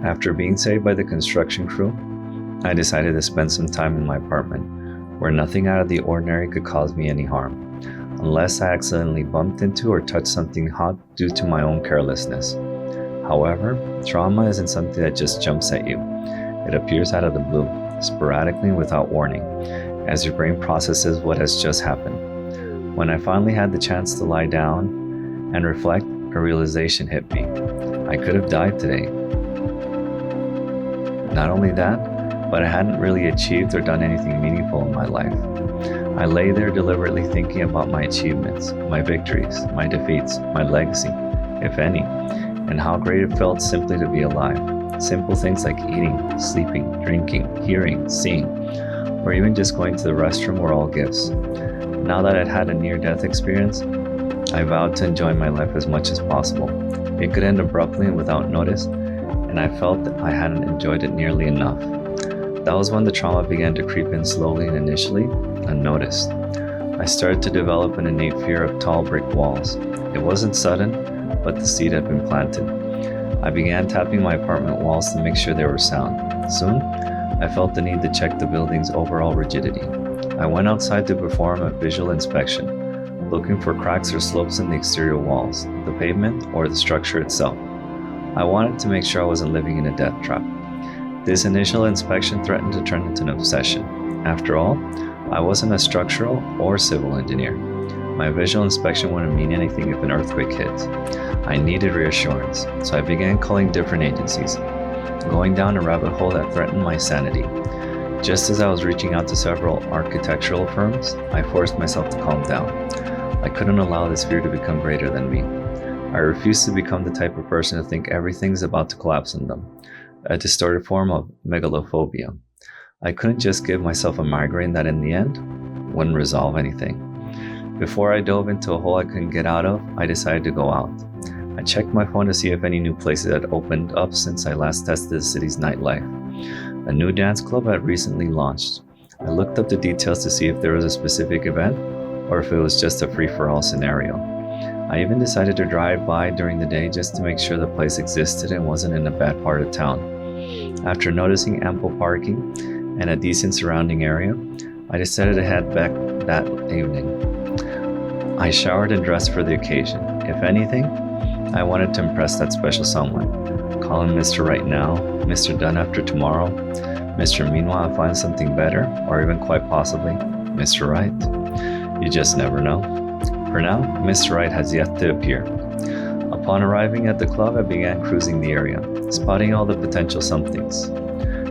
After being saved by the construction crew, I decided to spend some time in my apartment, where nothing out of the ordinary could cause me any harm, unless I accidentally bumped into or touched something hot due to my own carelessness. However, trauma isn't something that just jumps at you. It appears out of the blue, sporadically and without warning, as your brain processes what has just happened. When I finally had the chance to lie down and reflect, a realization hit me. I could have died today. Not only that, but I hadn't really achieved or done anything meaningful in my life. I lay there deliberately thinking about my achievements, my victories, my defeats, my legacy, if any, and how great it felt simply to be alive. Simple things like eating, sleeping, drinking, hearing, seeing, or even just going to the restroom were all gifts. Now that I'd had a near-death experience, I vowed to enjoy my life as much as possible. It could end abruptly and without notice, and I felt that I hadn't enjoyed it nearly enough. That was when the trauma began to creep in slowly and initially, unnoticed. I started to develop an innate fear of tall brick walls. It wasn't sudden, but the seed had been planted. I began tapping my apartment walls to make sure they were sound. Soon, I felt the need to check the building's overall rigidity. I went outside to perform a visual inspection, looking for cracks or slopes in the exterior walls, the pavement, or the structure itself. I wanted to make sure I wasn't living in a death trap. This initial inspection threatened to turn into an obsession. After all, I wasn't a structural or civil engineer. My visual inspection wouldn't mean anything if an earthquake hit. I needed reassurance, so I began calling different agencies, going down a rabbit hole that threatened my sanity. Just as I was reaching out to several architectural firms, I forced myself to calm down. I couldn't allow this fear to become greater than me. I refused to become the type of person to think everything's about to collapse on them, a distorted form of megalophobia. I couldn't just give myself a migraine that in the end wouldn't resolve anything. Before I dove into a hole I couldn't get out of, I decided to go out. I checked my phone to see if any new places had opened up since I last tested the city's nightlife. A new dance club had recently launched. I looked up the details to see if there was a specific event or if it was just a free-for-all scenario. I even decided to drive by during the day just to make sure the place existed and wasn't in a bad part of town. After noticing ample parking and a decent surrounding area, I decided to head back that evening. I showered and dressed for the occasion. If anything, I wanted to impress that special someone. Call him Mr. Right Now, Mr. Done After Tomorrow, Mr. Meanwhile I Find Something Better, or even quite possibly, Mr. Right. You just never know. For now, Mr. Right has yet to appear. Upon arriving at the club, I began cruising the area, spotting all the potential somethings.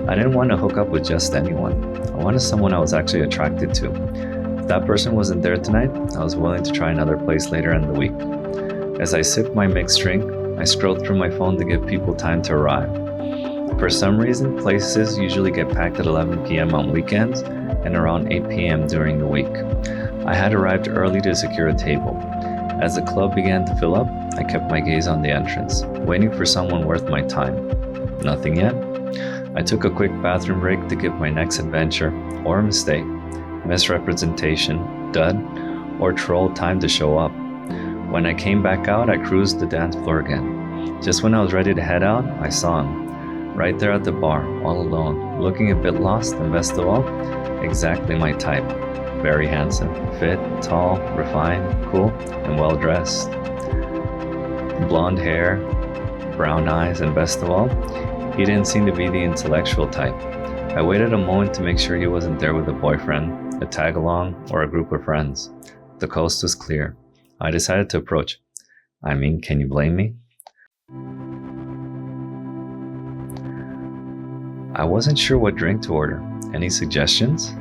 I didn't want to hook up with just anyone. I wanted someone I was actually attracted to. If that person wasn't there tonight, I was willing to try another place later in the week. As I sipped my mixed drink, I scrolled through my phone to give people time to arrive. For some reason, places usually get packed at 11 p.m. on weekends and around 8 p.m. during the week. I had arrived early to secure a table. As the club began to fill up, I kept my gaze on the entrance, waiting for someone worth my time. Nothing yet. I took a quick bathroom break to give my next adventure, or mistake, misrepresentation, dud, or troll time to show up. When I came back out, I cruised the dance floor again. Just when I was ready to head out, I saw him, right there at the bar, all alone, looking a bit lost, and best of all, exactly my type. Very handsome, fit, tall, refined, cool, and well-dressed. Blonde hair, brown eyes, and best of all, he didn't seem to be the intellectual type. I waited a moment to make sure he wasn't there with a boyfriend, a tag-along, or a group of friends. The coast was clear. I decided to approach. I mean, can you blame me? I wasn't sure what drink to order. Any suggestions?